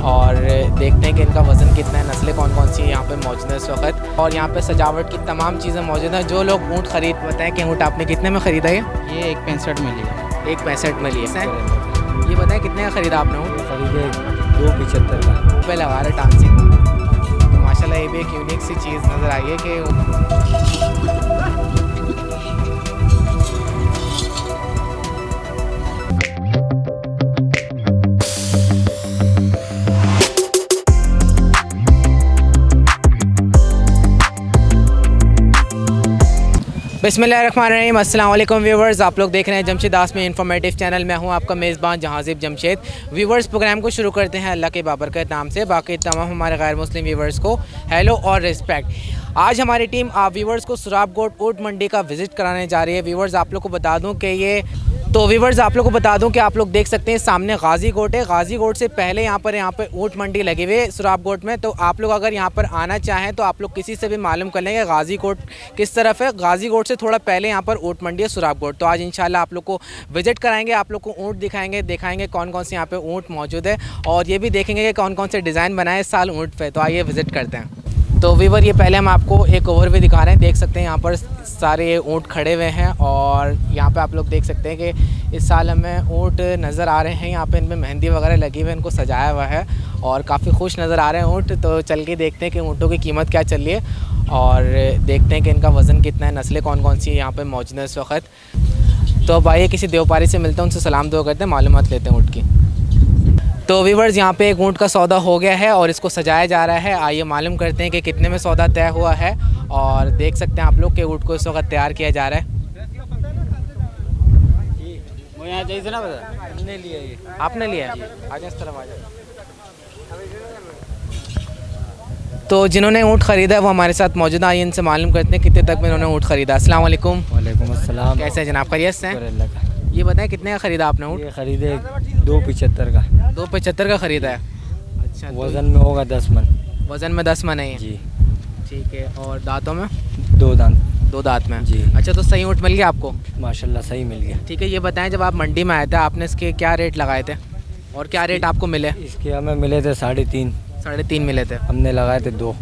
और देखते हैं कि इनका वज़न कितना है, नस्लें कौन कौन सी हैं यहाँ पे मौजूद है इस वक्त। और यहाँ पे सजावट की तमाम चीज़ें मौजूद हैं। जो लोग ऊँट खरीद बताएं कि ऊँट आपने कितने में ख़रीदा है? ये 1.65 में लिया। 1.65 में लिया है। ये बताएं कितने का ख़रीदा आपने ऊँट? खरीदे 2.75 का। पे लगा रहे टांग से। तो माशाल्लाह ये भी एक यूनिक सी चीज़ नज़र आई है कि बिस्मिल्लाहिर्रहमानिर्रहीम। अस्सलाम वालेकुम व्यूवर्स, आप लोग देख रहे हैं जमशेद आसमी इन्फॉर्मेटिव चैनल। मैं हूं आपका मेज़बान जहाज़िब जमशेद। व्यूवर्स, प्रोग्राम को शुरू करते हैं अल्लाह के बाबरकत नाम से। बाकी तमाम हमारे गैर मुस्लिम व्यूवर्स को हेलो और रिस्पेक्ट। आज हमारी टीम आप व्यूवर्स को सुराबगोट ऊँट मंडी का विज़िट कराने जा रही है। व्यूवर्स, आप लोग को बता दूँ कि आप लोग देख सकते हैं सामने गाजी गोट है। गाजी गोट से पहले यहाँ पे ऊँट मंडी लगी हुई है सुराबगोट में। तो आप लोग अगर यहाँ पर आना चाहें तो आप लोग किसी से भी मालूम कर लेंगे गाजी गोट किस तरफ है। गाजी गोट से थोड़ा पहले यहाँ पर ऊँट मंडी है सुराबगोट। तो आज इंशाल्लाह आप लोग को विज़िट कराएंगे, आप लोग को ऊँट दिखाएंगे कौन कौन से यहाँ पे ऊँट मौजूद है, और ये भी देखेंगे कि कौन कौन से डिज़ाइन बनाए इस साल ऊँट पे। तो आइए विज़िट करते हैं। तो व्यूवर, ये पहले हम आपको एक ओवरव्यू दिखा रहे हैं। देख सकते हैं यहाँ पर सारे ऊँट खड़े हुए हैं, और यहाँ पे आप लोग देख सकते हैं कि इस साल हमें ऊँट नज़र आ रहे हैं। यहाँ पे इनमें मेहंदी वगैरह लगी हुई है, इनको सजाया हुआ है और काफ़ी खुश नज़र आ रहे हैं ऊँट। तो चल के देखते हैं कि ऊँटों की कीमत क्या चल रही है, और देखते हैं कि इनका वज़न कितना है, नस्लें कौन कौन सी यहाँ पर मौजूद है इस वक्त। तो अब आइए किसी देवपारी से मिलते हैं, उनसे सलाम दुआ करते हैं, मालूमात लेते हैं ऊँट की। तो व्यूवर्स, यहाँ पे एक ऊँट का सौदा हो गया है और इसको सजाया जा रहा है। आइए मालूम करते हैं कि कितने में सौदा तय हुआ है, और देख सकते हैं आप लोग कि ऊँट को इस वक्त तैयार किया जा रहा है। आपने लिया? आज इस तरफ आ जाए। तो जिन्होंने ऊँट ख़रीदा है वो हमारे साथ मौजूद है। आइए इनसे मालूम करते हैं कितने तक में इन्होंने ऊँट ख़रीदा। अस्सलाम वालेकुम। वालेकुम अस्सलाम। कैसे हैं जनाब, खैरियत से हैं? ये बताएं कितने का ख़रीदा आपने ऊँट? ये खरीदे 2.75 का। 2.75 का ख़रीदा है। अच्छा, वज़न में होगा 10 मन। वज़न में 10 मन है जी। ठीक है। और दांतों में? 2 दांत। 2 दांत में जी। अच्छा, तो सही ऊँट मिल गया आपको? माशाल्लाह सही मिल गया। ठीक है। ये बताएं जब आप मंडी में आए थे आपने इसके क्या रेट लगाए थे और क्या रेट आपको मिले? इसके हमें मिले थे 3.5। 3.5 मिले थे। हमने लगाए थे 2।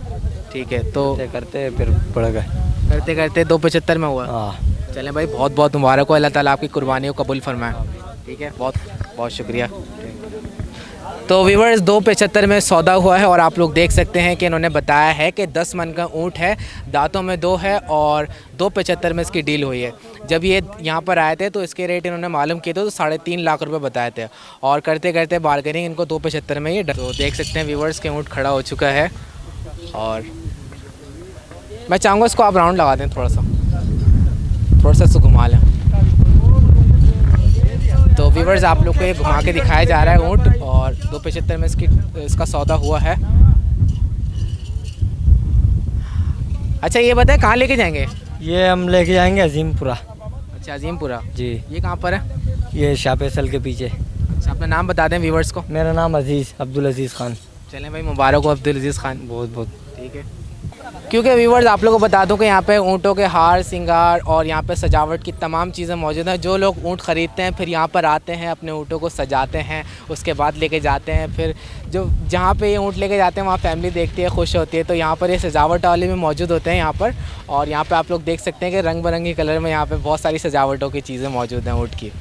ठीक है। तो करते फिर बढ़ गए, करते करते 2.75 में हुआ। हाँ। चलें भाई, बहुत बहुत मुबारक हो, अल्लाह ताला आपकी कुर्बानी को कबूल फरमाए। ठीक है, बहुत बहुत शुक्रिया। तो व्यूवर्स, 2.75 में सौदा हुआ है, और आप लोग देख सकते हैं कि इन्होंने बताया है कि 10 मन का ऊँट है, दांतों में 2 है, और 2.75 में इसकी डील हुई है। जब ये यहाँ पर आए थे तो इसके रेट इन्होंने मालूम किए थे तो 3.5 लाख रुपए बताए थे, और करते करते बारगेनिंग इनको 2.75 में ये। तो देख सकते हैं व्यूवर्स के ऊँट खड़ा हो चुका है, और मैं चाहूँगा इसको आप राउंड लगा दें, थोड़ा सा इसको घुमा लें। तो व्यूवर्स, आप लोग को ये घुमा के दिखाया जा रहा है ऊँट, और 2.75 में इसका सौदा हुआ है। अच्छा, ये बताएं कहाँ लेके जाएंगे? ये हम लेके जाएंगे अजीमपुरा। अच्छा, अजीमपुरा जी। ये कहाँ पर है? ये शाह फैसल के पीछे। अच्छा, अपना नाम बता दें व्यूवर्स को। मेरा नाम अब्दुल अजीज़ खान। चलें भाई, मुबारक हो अब्दुल अजीज़ खान। बहुत बहुत। ठीक है। क्योंकि व्यूवर्स, आप लोगों को बता दूं कि यहाँ पे ऊँटों के हार सिंगार और यहाँ पे सजावट की तमाम चीज़ें मौजूद हैं। जो लोग ऊँट ख़रीदते हैं फिर यहाँ पर आते हैं, अपने ऊँटों को सजाते हैं, उसके बाद लेके जाते हैं। फिर जो जहाँ पे ये ऊँट लेके जाते हैं वहाँ फैमिली देखती है, खुश होती है। तो यहाँ पर ये सजावट वाले भी मौजूद होते हैं यहाँ पर, और यहाँ पर आप लोग देख सकते हैं कि रंग बिरंगी कलर में यहाँ पर बहुत सारी सजावटों की चीज़ें मौजूद हैं ऊँट की।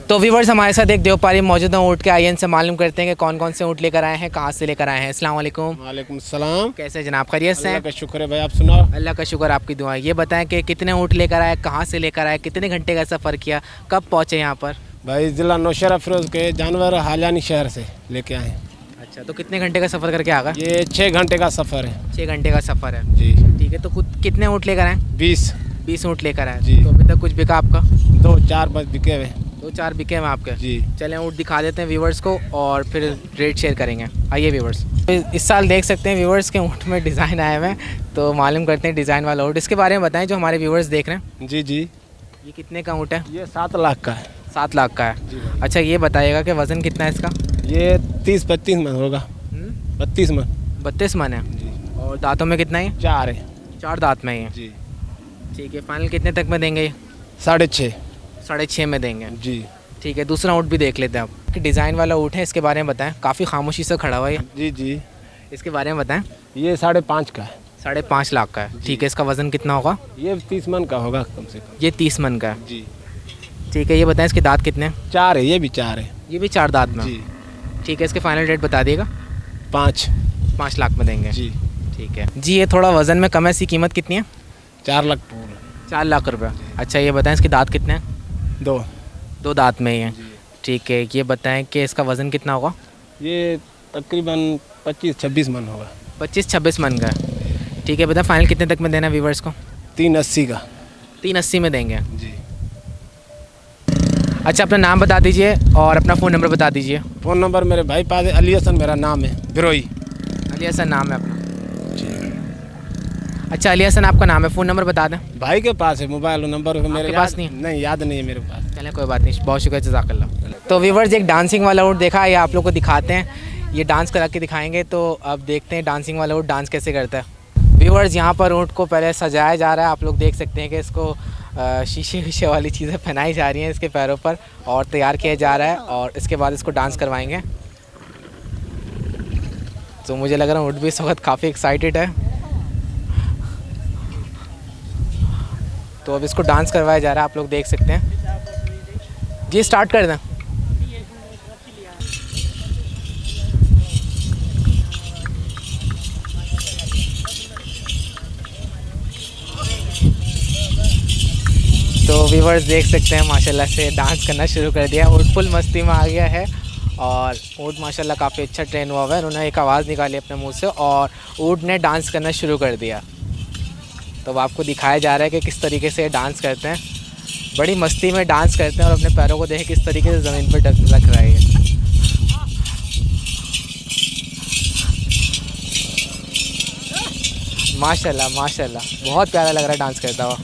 तो व्यूवर्स, हमारे साथ एक देवपारी मौजूद है ऊँट के। आइए इनसे मालूम करते हैं कि कौन कौन से ऊँट लेकर आए हैं, कहाँ से लेकर आए हैं। अस्सलाम वालेकुम। वालेकुम सलाम। कैसे जनाब, खैरियत से? अल्लाह का शुक्र है भाई, आप सुनाओ। अल्लाह का शुक्र, आपकी दुआ। ये बताएं कि कितने ऊँट लेकर आए, कहाँ से लेकर आए, कितने घंटे का सफ़र किया, कब पहुँचे यहाँ पर? भाई ज़िला नौशहरा फिरोज के जानवर हालियानी शहर से लेके आए। अच्छा, तो कितने घंटे का सफ़र करके आ गए? ये 6 घंटे का सफ़र है। 6 घंटे का सफ़र है जी। ठीक है। तो कितने ऊँट लेकर आए? 20 ऊँट लेकर आए जी। तो अभी तक कुछ बिका आपका? 2-4 बस बिके हुए। 2-4 बिके हैं आपके जी। चलें ऊँट दिखा देते हैं व्यूवर्स को, और फिर रेट शेयर करेंगे। आइए व्यूवर्स, इस साल देख सकते हैं व्यूवर्स के ऊँट में डिज़ाइन आए हुए हैं, तो मालूम करते हैं डिज़ाइन वाला ऊँट। इसके बारे में बताएं जो हमारे व्यूवर्स देख रहे हैं। जी जी। ये कितने का ऊँट है? ये 7 लाख का है। 7 लाख का है। अच्छा, ये बताइएगा कि वज़न कितना है इसका? ये 30-32 मन होगा। 32 मन। 32 मन है जी। और दांतों में कितना है? 4 है। 4 दांत में ही है। जी। ठीक है। फाइनल कितने तक में देंगे? 6.5। 6.5 में देंगे। जी। ठीक है। दूसरा ऊँट भी देख लेते हैं आप। डिज़ाइन वाला ऊँट है, इसके बारे में बताएं। काफ़ी खामोशी से खड़ा हुआ है जी जी। इसके बारे में बताएं। ये 5.5 का है। 5.5 लाख का है। ठीक है, इसका वज़न कितना होगा? ये 30 मन का होगा कम से कम। ये 30 मन का है। जी। ठीक है, ये बताएं इसके दांत कितने हैं? 4 है, ये भी 4 है। ये भी 4 दांत में। जी। ठीक है, इसके फाइनल रेट बता दिएगा। 5 लाख में देंगे। जी। ठीक है जी। ये थोड़ा वज़न में कम है, इसकी कीमत कितनी है? 4 लाख पूरा। 4 लाख रुपये। अच्छा, ये बताएं इसके दांत कितने हैं? 2 दांत में ही हैं। ठीक है, ये बताएं कि इसका वज़न कितना होगा? ये तकरीबन 25-26 मन होगा। 25-26 मन का है। ठीक है, बताएं फाइनल कितने तक में देना है व्यूवर्स को? 380 का। 380 में देंगे। जी। अच्छा, अपना नाम बता दीजिए और अपना फ़ोन नंबर बता दीजिए। फ़ोन नंबर मेरे भाई पास है, अली हसन मेरा नाम है, बिरोई। अली हसन नाम है अपना। अच्छा, अली हसन आपका नाम है, फ़ोन नंबर बता दें। भाई के पास है मोबाइल नंबर, मेरे पास नहीं है? नहीं, याद नहीं है मेरे पास। चलें, कोई बात नहीं, बहुत शुक्रिया, जज़ाकल्लाह। तो व्यूवर्स, एक डांसिंग वाला ऊँट देखा, ये आप लोग को दिखाते हैं। ये डांस करा के दिखाएंगे, तो अब देखते हैं डांसिंग वाला ऊँट डांस कैसे करता है। व्यूवर्स, यहाँ पर ऊँट को पहले सजाया जा रहा है। आप लोग देख सकते हैं कि इसको शीशे वाली चीज़ें पहनाई जा रही हैं इसके पैरों पर और तैयार किया जा रहा है, और इसके बाद इसको डांस करवाएंगे। तो मुझे लग रहा है ऊँट भी इस वक्त काफ़ी एक्साइटेड है। तो अब इसको डांस करवाया जा रहा है, आप लोग देख सकते हैं। जी, स्टार्ट कर दें। तो व्यूवर्स देख सकते हैं माशाल्लाह से डांस करना शुरू कर दिया। ऊँट फुल मस्ती में आ गया है और ऊँट माशाल्लाह काफ़ी अच्छा ट्रेन हुआ है। उन्होंने एक आवाज़ निकाली अपने मुंह से और ऊँट ने डांस करना शुरू कर दिया। तो अब आपको दिखाया जा रहा है कि किस तरीके से डांस करते हैं। बड़ी मस्ती में डांस करते हैं और अपने पैरों को देखें किस तरीके से ज़मीन पर रख रहा है। माशाल्लाह माशाल्लाह, बहुत प्यारा लग रहा है डांस करता हुआ।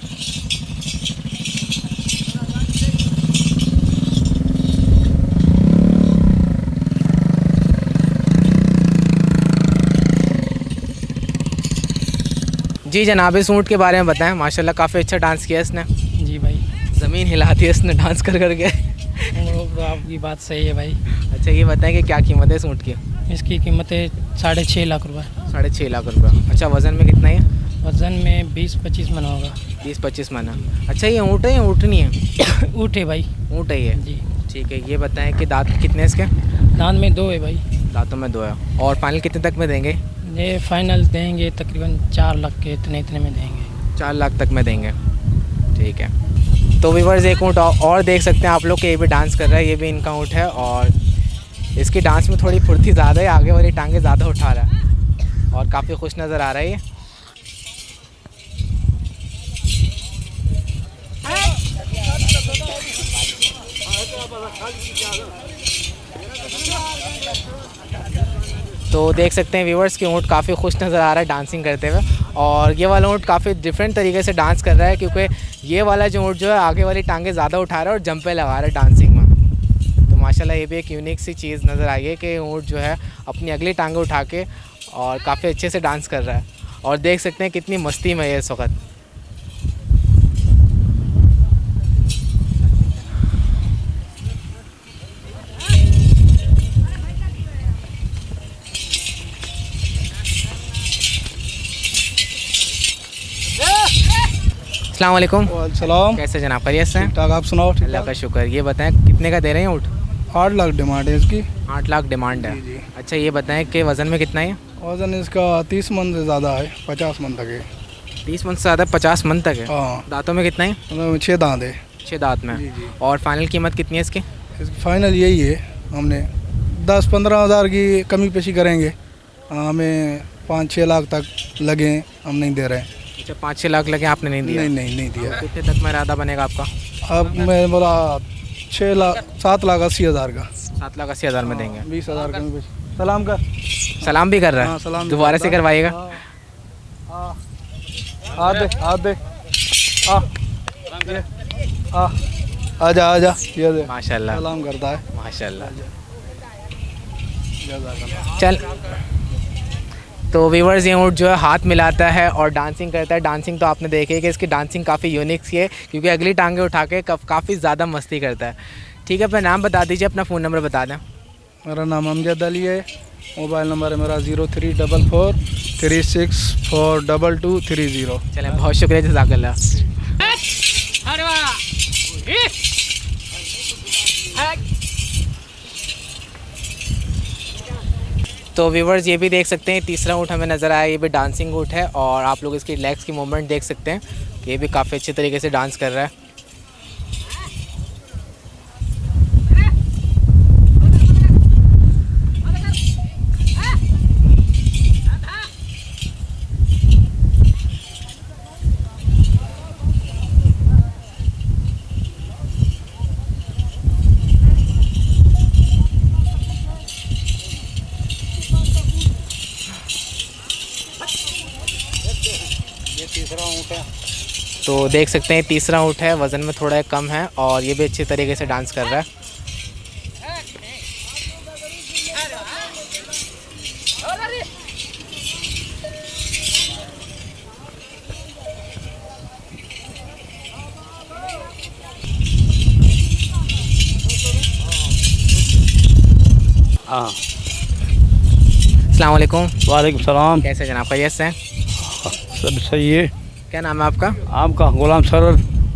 जी जनाब, इस ऊँट के बारे में बताएं। माशाल्लाह काफ़ी अच्छा डांस किया इसने। जी भाई, ज़मीन हिला दी इसने डांस कर करके। वो तो आपकी बात सही है भाई। अच्छा, ये बताएं कि क्या कीमत है इस ऊँट की? इसकी कीमत है 6.5 लाख रुपए। 6.5 लाख रुपये। अच्छा, वज़न में कितना है? वज़न में 20-25 मन होगा। 20-25 मन है। अच्छा, ये ऊँट है या ऊँटनी है? ऊँट है भाई। ऊँट है ये। जी। ठीक है, ये बताएं कि दांत कितने हैं इसके? दांत में 2 है भाई। दांतों में 2 है। और फाइनल कितने तक में देंगे? ये फाइनल देंगे तकरीबन 4 लाख के इतने में देंगे। 4 लाख तक में देंगे। ठीक है। तो व्यूअर्स, एक ऊँट और देख सकते हैं आप लोग कि ये भी डांस कर रहा है। ये भी इनका ऊँट है और इसकी डांस में थोड़ी फुर्ती ज़्यादा है, आगे वाली टांगे ज़्यादा उठा रहा है और काफ़ी खुश नज़र आ रहा है ये। तो देख सकते हैं व्यूअर्स कि ऊँट काफ़ी खुश नज़र आ रहा है डांसिंग करते हुए, और ये वाला ऊँट काफ़ी डिफरेंट तरीके से डांस कर रहा है, क्योंकि ये वाला जो ऊँट जो है आगे वाली टांगे ज़्यादा उठा रहा है और जंपे लगा रहा है डांसिंग में। तो माशाल्लाह ये भी एक यूनिक सी चीज़ नज़र आई है कि ऊँट जो है अपनी अगली टांगे उठा के और काफ़ी अच्छे से डांस कर रहा है, और देख सकते हैं कितनी मस्ती में है इस वक्त। अस्सलाम वालेकुम। सलाम। कैसे जनाब, खैरियत से हैं? ठीक ठाक, आप सुनाओ। ठीक अल्लाह का शुक्र। ये बताएं कितने का दे रहे हैं ऊँट? 8 लाख डिमांड है इसकी। 8 लाख डिमांड है। जी, जी। अच्छा, ये बताएं कि वज़न में कितना है? वजन इसका 30 मन से ज़्यादा है, 50 मन तक है। 30 मन से ज़्यादा, 50 मन तक है। हाँ, दांतों में कितना है? मतलब 6 दांत है। 6 दांत में। जी, जी। और फाइनल कीमत कितनी है इसकी? इसकी फाइनल यही है, हमने 10-15 हज़ार की कमी पेशी करेंगे। हमें 5-6 लाख तक लगे, हम नहीं दे रहे हैं। अच्छा, 5-6 लाख लगे, आपने नहीं दिया? नहीं दिया। कितने तक में इरादा बनेगा आपका? अब मैं बोला 7 लाख 80 हज़ार का। 7 लाख 80 हज़ार में देंगे। 20 हज़ार कमी पेशी। सलाम कर। सलाम भी कर रहा हाँ, है? सलाम भी दोबारा करता से है। करवाइएगा। हाँ। हाथ दे। आ ये, आजा ये दे। माशाल्लाह सलाम करता है। माशाल्लाह। चल, तो व्यूवर्स, ये ऊँट जो है हाथ मिलाता है और डांसिंग करता है। डांसिंग तो आपने देखी है कि इसकी डांसिंग काफ़ी यूनिक सी है, क्योंकि अगली टांगे उठा के काफ़ी ज़्यादा मस्ती करता है। ठीक है, अपना नाम बता दीजिए, अपना फ़ोन नंबर बता दें। मेरा नाम अमजद अली है। मोबाइल नंबर है मेरा 034436422230। चलें, बहुत शुक्रिया, जज़ाकल्लाह। तो व्यूवर्स ये भी देख सकते हैं, तीसरा ऊँट हमें नज़र आया, ये भी डांसिंग ऊँट है और आप लोग इसकी लेग्स की मूवमेंट देख सकते हैं कि ये भी काफ़ी अच्छे तरीके से डांस कर रहा है। तो देख सकते हैं तीसरा ऊँट है, वज़न में थोड़ा कम है और ये भी अच्छे तरीके से डांस कर रहा है। हाँ, अस्सलाम वालेकुम। वालेकुम सलाम। कैसे जनाब, खैरियत से हैं? सब सही है। क्या नाम है आपका? आपका गुलाम सरर।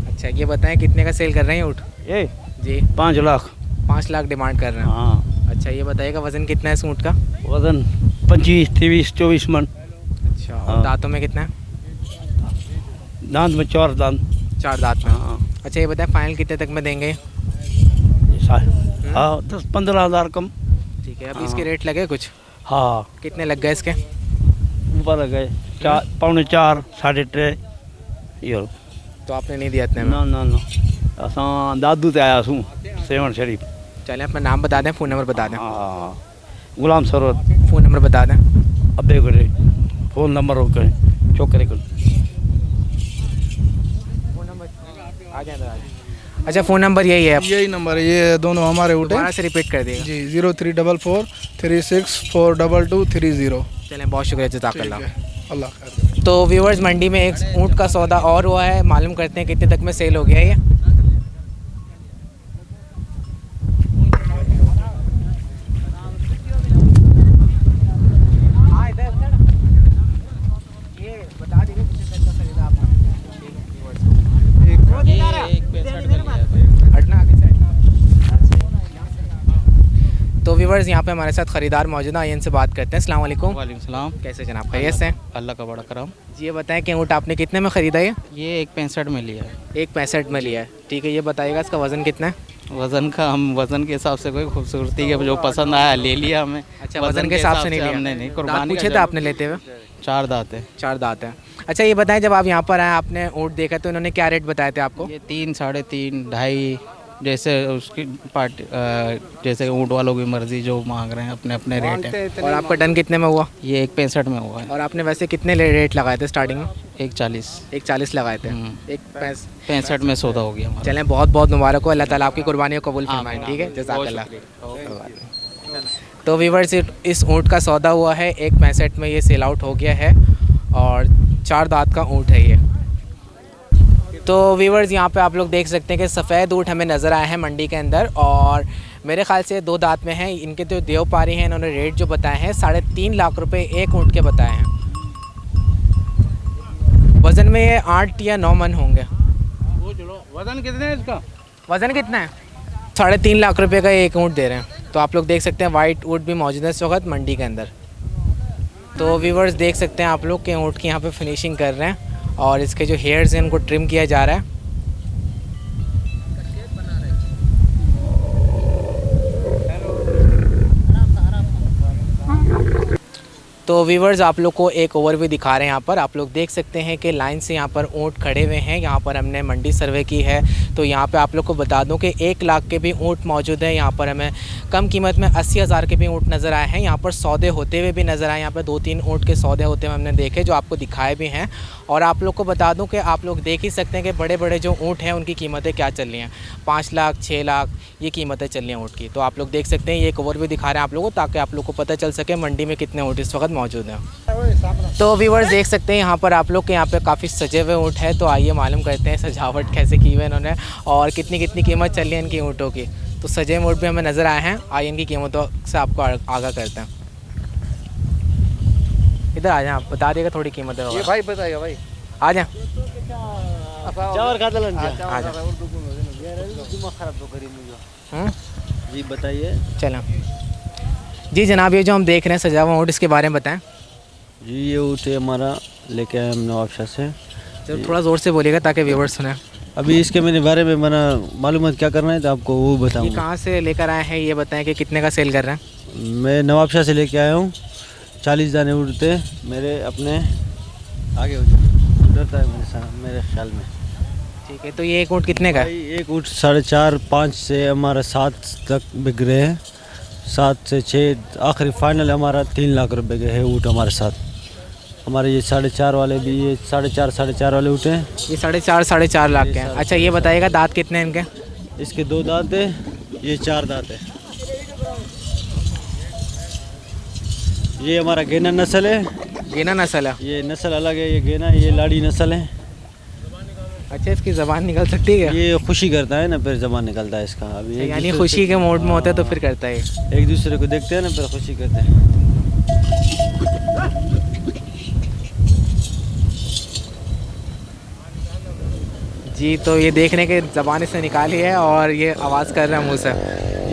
अच्छा, ये बताएं कितने का सेल कर रहे हैं ऊँट? ये जी 5 लाख। 5 लाख डिमांड कर रहे हैं। हाँ, अच्छा, ये बताइएगा वज़न कितना है इस ऊँट का? वजन 25, 23, 24 मन। अच्छा, और हाँ। दांतों में कितना है? दांत में 4 दांत। 4 दांत में। हाँ, अच्छा, ये बताएं फाइनल कितने तक में देंगे? हाँ 10-15 हज़ार कम। ठीक है, अभी हाँ। इसके रेट लगे कुछ? हाँ, कितने लग गए इसके? ऊपर गए 4, पौने 4, 3.5 यूरो। तो आपने नहीं दिया इतने में? ना ना ना, असां दादू ते आया सूँ सेवन शरीफ। चलें, अपना नाम बता दें, फ़ोन नंबर बता दें। हाँ, गुलाम सरर फ़ोन नंबर बता दें। अबे करे फ़ोन नंबर हो करें छोकरे को। अच्छा, फ़ोन नंबर यही है? यही नंबर है, ये दोनों हमारे ऊँट दोबारा हैं से रिपीट कर दिएगा। जी। 034436422230। चलें, बहुत शुक्रिया, जज़ाकल्लाह। अल्लाह खैर। तो व्यूवर्स मंडी में एक ऊँट का सौदा और हुआ है, मालूम करते हैं कितने तक में सेल हो गया है ये। तो व्यूवर्स यहाँ पे हमारे साथ ख़रीदार मौजूद हैं, आइए इनसे बात करते हैं। अस्सलाम वालेकुम। वालेकुम सलाम। कैसे जनाब, खैरियत से हैं? अल्लाह का बड़ा करम। जी, ये बताएं कि ऊँट आपने कितने में ख़रीदा है? ये 1.65 में लिया है। 1.65 में लिया है। ठीक है, ये बताइएगा इसका वज़न कितना है? वज़न का हम वज़न के हिसाब से कोई खूबसूरती के जो पसंद आया ले लिया हमें। अच्छा, वज़न के हिसाब से नहीं लिया? हमने नहीं, दांत कुर्बानी पूछे थे आपने लेते हुए? 4 दांत है। 4 दांत हैं। अच्छा, ये बताएं जब आप यहाँ पर आए आपने ऊँट देखा तो इन्होंने क्या रेट बताए थे आपको? ये 3, 3.5, 2.5 जैसे उसकी पार्टी जैसे ऊँट वालों की मर्ज़ी जो मांग रहे हैं अपने अपने रेट है। और आपका डन कितने में हुआ? ये 1.65 में हुआ है। और आपने वैसे कितने रेट लगाए थे स्टार्टिंग में? 1.40। 1.40 लगाए थे। 65 में सौदा हो गया हमारा। चलें, बहुत बहुत मुबारक हो, अल्लाह ताला आपकी कुर्बानी को कबूल फरमाए। आमीन, ठीक है, आमीन। जज़ाकल्लाह। बहुत शुक्रिया। तो व्यूवर्स इस ऊँट का सौदा हुआ है, 1.65 में ये सेल आउट हो गया है और 4 दांत का ऊँट है ये। तो व्यूवर्स यहाँ पे आप लोग देख सकते हैं कि सफ़ेद ऊँट हमें नज़र आए हैं मंडी के अंदर और मेरे ख़्याल से 2 दांत में हैं। इनके जो देवपारी हैं इन्होंने रेट जो बताए हैं 3.5 लाख रुपए एक ऊँट के बताए हैं। वज़न में ये 8 या 9 मन होंगे। वजन कितने है इसका? वज़न कितना है? 3.5 लाख रुपए का एक ऊँट दे रहे हैं। तो आप लोग देख सकते हैं वाइट ऊँट भी मौजूद है इस वक्त मंडी के अंदर। तो व्यूवर्स देख सकते हैं आप लोग कि ऊँट की यहाँ पे फिनिशिंग कर रहे हैं और इसके जो हेयर्स हैं उनको ट्रिम किया जा रहा है। तो व्यूवर्स आप लोग को एक ओवरव्यू दिखा रहे हैं। यहाँ पर आप लोग देख सकते हैं कि लाइन से यहाँ पर ऊँट खड़े हुए हैं। यहाँ पर हमने मंडी सर्वे की है तो यहाँ पे आप लोग को बता दूं कि 1 लाख के भी ऊँट मौजूद है। यहाँ पर हमें कम कीमत में 80,000 के भी ऊँट नज़र आए हैं। यहाँ पर सौदे होते हुए भी नज़र आए। यहाँ पर 2-3 ऊँट के सौदे होते हुए हमने देखे जो आपको दिखाए भी हैं। और आप लोग को बता दूं कि आप लोग देख ही सकते हैं कि बड़े बड़े जो ऊँट हैं उनकी कीमतें क्या चल रही हैं। 5 लाख 6 लाख ये कीमतें चल रही हैं ऊँट की। तो आप लोग देख सकते हैं, ये एक ओवरव्यू दिखा रहे हैं आप लोगों को ताकि आप लोग को पता चल सके मंडी में कितने ऊँट इस वक्त मौजूद हैं। तो व्यूवर्स देख सकते हैं यहाँ पर आप लोग के यहाँ पे काफ़ी सजे हुए ऊँट है। तो आइए मालूम करते हैं सजावट कैसे की हुई है इन्होंने और कितनी कीमत चल रही है इनकी ऊँटों की। तो सजे मोड पे हमें नज़र आए हैं। आइए इनकी कीमतों से आपको आगाह करते हैं। इधर आ जाए, आप बता दिएगा थोड़ी कीमतें वगैरह। भाई बताएगा भाई। आ जाए, आ जाए। जी बताइए। चलो जी जनाब, ये जो हम देख रहे हैं सजा हुआ ऊँट, इसके बारे में बताएं। जी ये ऊँट है हमारा, लेके आए हम नवाबशाह से। चलो थोड़ा ज़ोर से बोलिएगा ताकि व्यूवर्स सुने। अभी इसके मेरे बारे में मना मालूमात क्या करना है तो आपको वो ये बताऊँ। कहाँ से लेकर आए हैं, ये बताएं कि कितने का सेल कर रहे हैं। मैं नवाबशाह से लेके आया हूँ। 40 दाने उड़ते मेरे अपने आगे उधरता है मेरे ख्याल में। ठीक है, तो ये एक ऊँट कितने का है? भाई एक ऊँट 4.5-5 से हमारा 7 तक बिक रहे हैं। 7 से 6 आखिरी फाइनल हमारा 3 लाख रुपए के है ऊँट हमारे साथ। हमारे ये 4.5 वाले भी, ये 4.5 वाले ऊँट हैं। ये 4.5 लाख के हैं। अच्छा ये बताइएगा दांत कितने हैं इनके? इसके 2 दांत है, ये 4 दांत है। ये हमारा गेना नस्ल है। गेना नस्ल है। ये नस्ल अलग है, ये गेना, ये लाड़ी नस्ल है। अच्छा इसकी ज़बान निकल सकती है क्या? ये खुशी करता है ना, फिर जबान निकलता है इसका। अभी एक यानी दूसरे खुशी के मोड में होता है तो फिर करता है। एक दूसरे को देखते हैं ना, फिर खुशी करते हैं। जी तो ये देखने के ज़बान से निकाली है और ये आवाज़ कर रहा है मुँह से।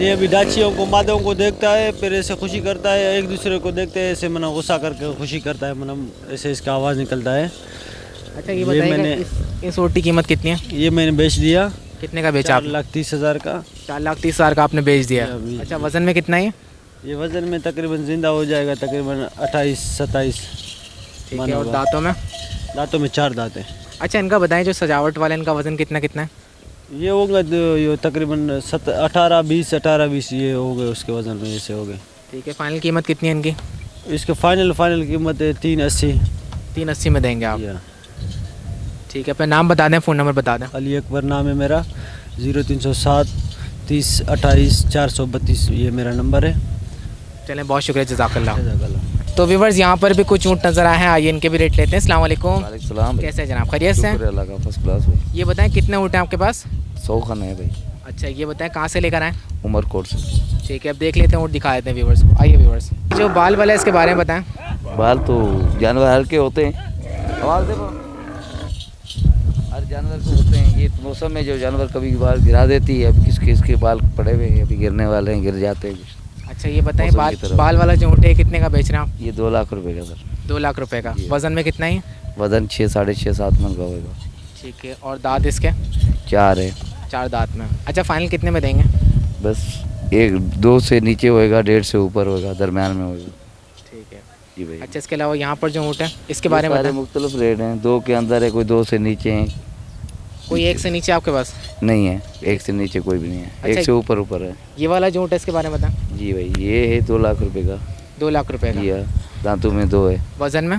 ये अभी दाचियों को, मादों को देखता है, फिर ऐसे खुशी करता है। एक दूसरे को देखते हैं ऐसे, मना गुस्सा करके खुशी करता है, मना ऐसे इसका आवाज़ निकलता है। अच्छा ये बताइएगा इस ऊँट की कीमत कितनी है? ये मैंने बेच दिया। कितने का बेचा आप? 4,30,000 का। 4,30,000 का आपने बेच दिया। अभी। अच्छा वज़न में कितना है? ये वज़न में तकरीबन ज़िंदा हो जाएगा तकरीबन 28-27। ठीक है, और दांतों में? दांतों में 4 दांत हैं। अच्छा इनका बताएं जो सजावट वाले, इनका वज़न कितना कितना है? ये होगा ये तकरीबन 18-20 ये हो गए उसके वज़न में, ऐसे हो गए। ठीक है, फाइनल कीमत कितनी है इनकी? इसके फाइनल कीमत है 380। 380 में देंगे आप? या ठीक है, अपना नाम बता दें, फ़ोन नंबर बता दें। अली अकबर नाम है मेरा। 0307 30 28 432 ये मेरा नंबर है। चलें, बहुत शुक्रिया, जज़ाकल्लाह। तो व्यूवर्स यहाँ पर भी कुछ ऊँट नज़र आए हैं, आइए इनके भी रेट लेते हैं। अस्सलाम वालेकुम। सलाम। कैसे हैं जनाब, खैरियत से हैं? अल्लाह का फर्स्ट क्लास भाई। ये बताएं कितने ऊँट हैं आपके पास? 100 खाने है भाई। अच्छा ये बताएं कहाँ से लेकर आए? उमरकोट से। ठीक है, अब देख लेते हैं ऊँट, दिखा देते हैं व्यूवर्स को। आइए व्यूवर्स, जो बाल वाला है इसके बारे में बताएं। बाल तो जानवर हल्के होते हैं। आवाज़ देखो, हर जानवर को होते हैं। ये मौसम में जो जानवर कभी बाल गिरा देती है, अब किसके बाल पड़े हुए हैं, अभी गिरने वाले हैं, गिर जाते हैं। अच्छा ये बताएं मौसम की तरफ। बाल वाला जो ऊँट है कितने का बेच रहे हैं आप? ये 2 लाख रुपए का सर। 2 लाख रुपए का। जी। वज़न में कितना ही? वजन 6, 6.5, 7 मन का होगा। ठीक है, और दांत इसके? 4 है। 4 दांत में। अच्छा फाइनल कितने में देंगे? बस 1-2 से नीचे होएगा, 1.5 से ऊपर होएगा, दरमियान में होएगा। ठीक है। जी भाई। अच्छा इसके अलावा यहाँ पर जो ऊँट है इसके बारे में सारे बताएं। मुख्तलिफ रेट हैं। 2 के अंदर है, कोई 2 से नीचे हैं। कोई 1 से नीचे आपके पास? नहीं है, 1 से नीचे कोई भी नहीं है। अच्छा। 1 से ऊपर है। ये वाला जो ऊँट है इसके बारे में बताएं। जी भाई, ये है 2 लाख रुपए का। 2 लाख रुपए का। जी हाँ, दांतों में 2 है। वज़न में?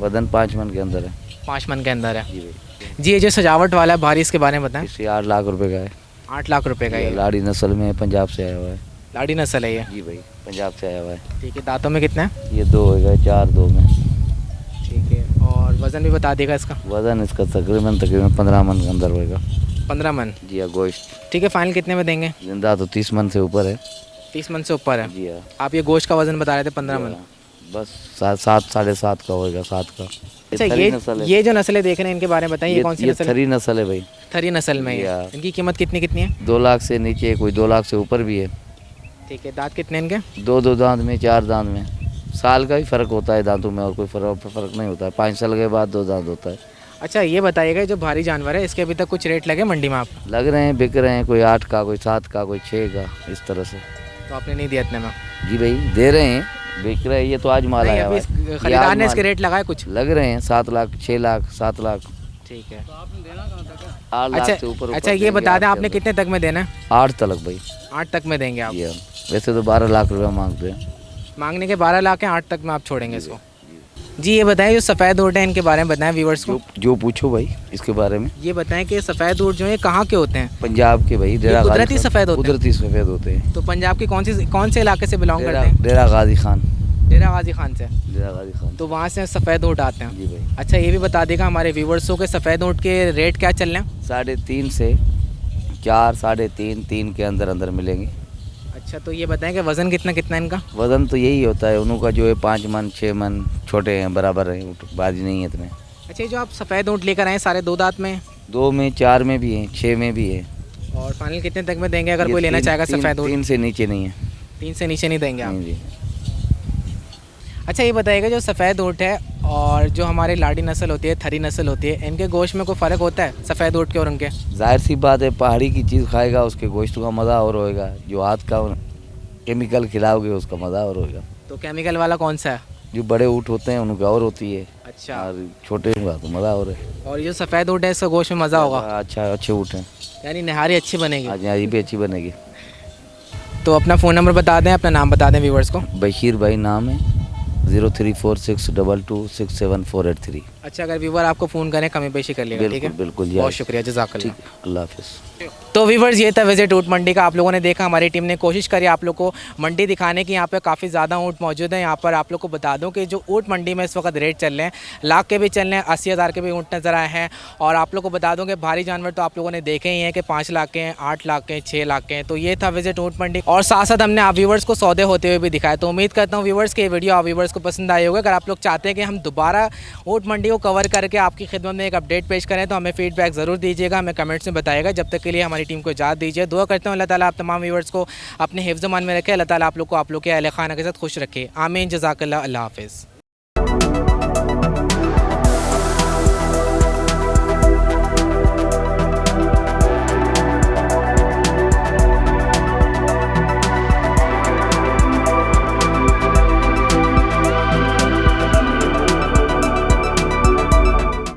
वजन 5 मन के अंदर है। 5 मन के अंदर है। जी भाई। जी ये जो सजावट वाला है भारी, इसके बारे में बताएं। इसे 8 लाख रुपए का है। 8 लाख रुपए का ये ये लाड़ी नस्ल में है, पंजाब से आया हुआ है। लाड़ी नस्ल है ये? जी भाई, पंजाब से आया हुआ है। ठीक है, दांतों में कितना है? ये 2 होएगा, 4-2 में। ठीक है, और वज़न भी बता देगा इसका? वजन इसका तकरीबन 15 मन के अंदर होएगा। 15 मन। जी हाँ, गोश्त ठीक है, फाइनल कितने में देंगे? जिंदा तो 30 मन से ऊपर है। 30 मन से ऊपर है। जी हाँ। आप ये गोश्त का वज़न बता रहे थे 15 मन। बस 7 7.5 का होएगा, 7 का। अच्छा थरी नस्ल है। ये जो नस्लें देख रहे हैं इनके बारे में बताएं, ये कौन सी ये नस्ल है? थरी नस्ल है भाई। थरी नस्ल में या। है। इनकी कीमत कितनी कितनी है? 2 लाख से नीचे, कोई 2 लाख से ऊपर भी है। ठीक है, दांत कितने इनके? 2 दांत में, 4 दांत में। साल का ही फ़र्क होता है दांतों में, और कोई फ़र्क नहीं होता है। 5 साल के बाद 2 दांत होता है। अच्छा ये बताइएगा जो भारी जानवर है इसके अभी तक कुछ रेट लगे मंडी में आप? लग रहे हैं, बिक रहे हैं, कोई 8 का, कोई 7 का, कोई 6 का, इस तरह से। तो आपने नहीं दिया इतने में? जी भाई, दे रहे हैं, बिक रहे हैं। ये तो आज माल नहीं, आया अभी हुआ है। ये खरीदार आज ने इसके माल रेट लगाए कुछ? लग रहे हैं 7 लाख, 6 लाख, 7 लाख। ठीक है। 8 लाख अच्छा से ऊपर। अच्छा ये बता दें आपने कितने तक में देना है? 8 तक भाई। 8 तक में देंगे आप? जी हाँ। वैसे तो 12 लाख रुपया मांगते हैं। मांगने के 12 लाख हैं, 8 तक में आप छोड़ेंगे इसको? जी ये बताएं जो सफ़ेद ऊँट है इनके बारे में बताएं व्यूवर्स को। जो पूछो भाई इसके बारे में। ये बताएं कि सफ़ेद ऊँट जो है कहाँ के होते हैं? पंजाब के भाई। डेरा कुदरती गाजी खान। सफ़ेद होते हैं? कुदरती सफ़ेद होते हैं। तो पंजाब के कौन से इलाके से बिलोंग करते हैं? डेरा गाजी खान। डेरा गाजी खान से। डेरा गाजी खान। तो वहाँ से सफ़ेद ऊँट आते हैं? जी भाई। अच्छा ये भी बता देगा हमारे व्यूवर्सों के सफ़ेद ऊँट के रेट क्या चल रहे हैं? 3.5 से 4, 3.5, 3 के अंदर अंदर मिलेंगे। अच्छा, तो ये बताएं कि वज़न कितना कितना है इनका? वज़न तो यही होता है उनका, जो है 5 मन 6 मन, छोटे हैं बराबर हैं, बाजी नहीं है इतने। अच्छा, ये जो आप सफ़ेद ऊँट लेकर आए सारे 2 दांत में हैं? 2 में, 4 में भी है, 6 में भी है। और फाइनल कितने तक में देंगे अगर ये कोई लेना 3 चाहेगा सफ़ेद ऊँट? 3 से नीचे नहीं है। 3 से नीचे नहीं देंगे आप? नहीं जी। अच्छा, ये बताइएगा जो सफ़ेद ऊँट है और जो हमारे लाड़ी नस्ल होती है, थरी नस्ल होती है, इनके गोश्त में कोई फ़र्क होता है सफ़ेद ऊँट के और उनके? जाहिर सी बात है, पहाड़ी की चीज़ खाएगा उसके गोश्त का मज़ा और होएगा, जो हाथ का केमिकल खिलाओगे उसका मज़ा और होएगा। तो केमिकल वाला कौन सा है? जो बड़े ऊँट होते हैं उनका और होती है, अच्छा, और छोटे का तो मज़ा और है। और ये जो सफ़ेद ऊँट है इसका गोश्त में मज़ा होगा, अच्छा, अच्छे ऊँट हैं। यानी नहारी अच्छी बनेगी। आज यहाँ ये भी अच्छी बनेगी। तो अपना फ़ोन नंबर बता दें, अपना नाम बता दें व्यूवर्स को। बशीर भाई नाम है, 0346226748 अच्छा, अगर व्यूवर आपको फ़ोन करें कमी पेशी कर लेगा, ठीक है? बिल्कुल बिल्कुल जी। बहुत शुक्रिया, जज़ाकल्लाह। ठीक, अल्लाह हाफिज़। तो व्यूवर्स, ये था विजिट ऊँट मंडी का। आप लोगों ने देखा, हमारी टीम ने कोशिश करी आप लोग को मंडी दिखाने की। यहाँ पे काफ़ी ज़्यादा ऊँट मौजूद हैं। यहाँ पर आप लोग को बता दूं कि जो ऊँट मंडी में इस वक्त रेट चल रहे हैं, लाख के भी चल रहे हैं, 80,000 के भी ऊँट नज़र आए हैं। और आप लोग को बता दूं कि भारी जानवर तो आप लोगों ने देखे ही हैं कि 5 लाख के हैं, 8 लाख के हैं, 6 लाख के हैं। तो ये था विजिट ऊँट मंडी, और साथ साथ हमने आप व्यूवर्स को सौदे होते हुए भी दिखाया। तो उम्मीद करता हूँ व्यूवर्स की ये वीडियो आप व्यूवर्स को पसंद आई होगी। अगर आप लोग चाहते हैं कि हम दोबारा ऊँट मंडी को कवर करके आपकी खिदमत में एक अपडेट पेश करें तो हमें फीडबैक ज़रूर दीजिएगा, हमें कमेंट्स में बताइएगा। जब तक के लिए हमारी टीम को इजाज़त दीजिए। दुआ करता हूँ अल्लाह ताला आप तमाम व्यूवर्स को अपने हिफ्ज़-ओ-मान में रखे। अल्लाह ताला आप लोग को, आप लोग के अहल खाना के साथ खुश रखे। आमीन, जज़ाकल्लाह, अल्लाह हाफ़िज़।